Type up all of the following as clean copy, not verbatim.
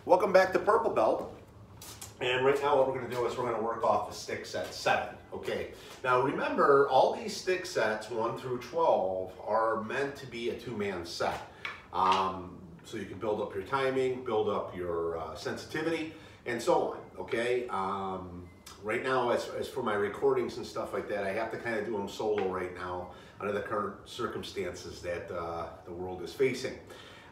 Welcome back to Purple Belt. And right now what we're going to do is we're going to work off the stick set 7. Okay. Now remember, all these stick sets 1 through 12 are meant to be a 2-man set. So you can build up your timing, build up your sensitivity, and so on. Okay. Right now, as for my recordings and stuff like that, I have to kind of do them solo right now under the current circumstances that the world is facing.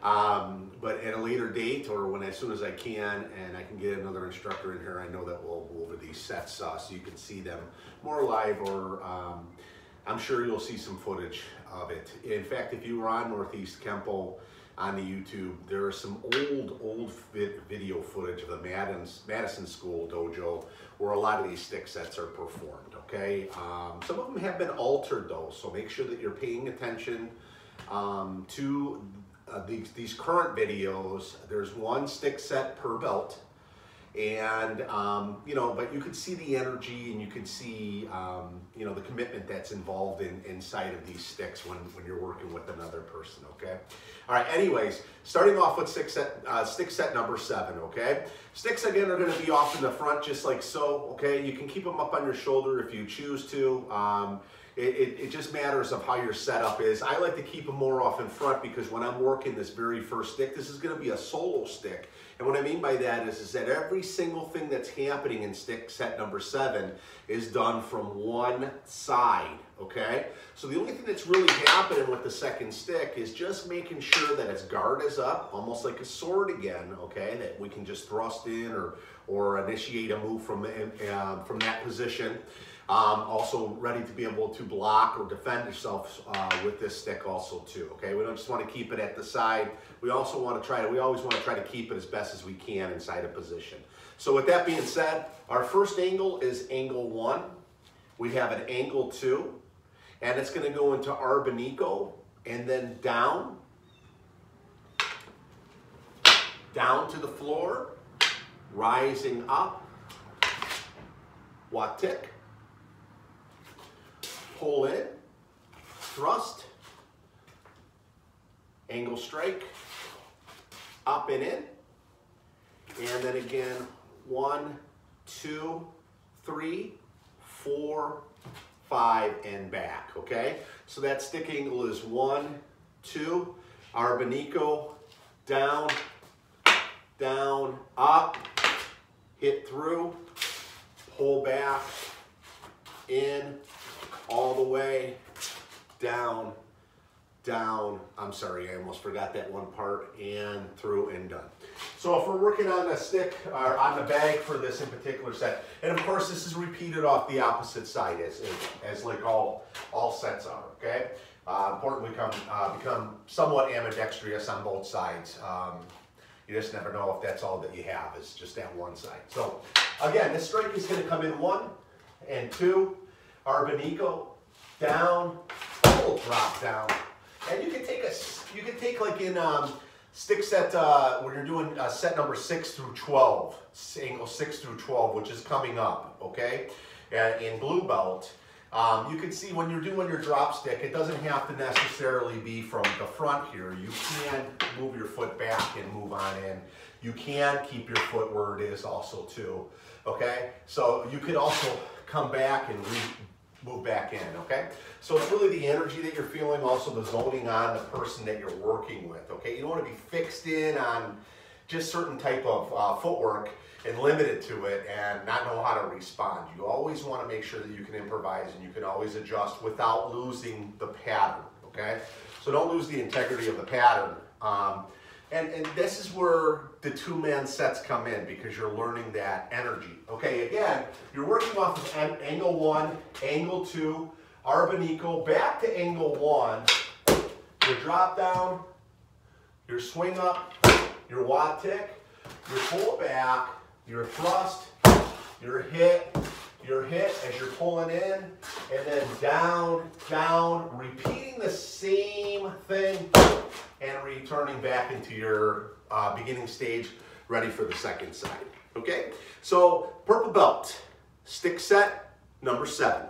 But at a later date, or as soon as I can, and I can get another instructor in here, I know that we'll go over these sets so you can see them more live, or I'm sure you'll see some footage of it. In fact, if you were on Northeast Kenpo on the YouTube, there is some old video footage of the Madison School dojo where a lot of these stick sets are performed, okay? Some of them have been altered though, so make sure that you're paying attention to these current videos. There's 1 stick set per belt, and you know, but you can see the energy, and you can see you know, the commitment that's involved inside of these sticks when you're working with another person. Okay. All right. Anyways, starting off with stick set number 7. Okay. Sticks again are going to be off in the front, just like so. Okay. You can keep them up on your shoulder if you choose to. It just matters of how your setup is. I like to keep them more off in front because when I'm working this very first stick, this is going to be a solo stick. And what I mean by that is that every single thing that's happening in stick set number 7 is done from one side, okay? So the only thing that's really happening with the second stick is just making sure that its guard is up, almost like a sword again, okay? That we can just thrust in or initiate a move from that position. Also ready to be able to block or defend yourself with this stick also too, okay? We don't just want to keep it at the side. We also want to we always want to try to keep it as best as we can inside a position. So with that being said, our first angle is angle 1. We have an angle 2, and it's going to go into Arbenico and then down to the floor, rising up, Watik. Pull in, thrust, angle strike, up and in, and then again 1, 2, 3, 4, 5, and back, okay? So that stick angle is 1, 2, Arbenico, down, down, up, hit through, pull back, in, all the way, down, down, I'm sorry, I almost forgot that one part, and through and done. So if we're working on the stick, or on the bag for this in particular set, and of course this is repeated off the opposite side as like all sets are, okay? Important we become somewhat ambidextrous on both sides. You just never know if that's all that you have, is just that one side. So again, this strike is going to come in 1 and 2, Arbenico, down, full drop down, and you can take like in stick set when you're doing set number 6 through 12, angle 6 through 12, which is coming up, okay, in blue belt. You can see when you're doing your drop stick, it doesn't have to necessarily be from the front here. You can move your foot back and move on in. You can keep your foot where it is also too, okay? So you could also come back and move back in, okay? So it's really the energy that you're feeling, also the zoning on the person that you're working with, okay? You don't want to be fixed in on just certain type of footwork and limited to it and not know how to respond. You always want to make sure that you can improvise and you can always adjust without losing the pattern, okay? So don't lose the integrity of the pattern. And this is where the 2-man sets come in, because you're learning that energy. Okay, again, you're working off of angle 1, angle 2, Arbenico, back to angle 1, your drop down, your swing up, your Watik, your pull back, your thrust, your hit as you're pulling in, and then down, down, repeating the same thing, and returning back into your beginning stage, ready for the second side. Okay, so purple belt, stick set number 7.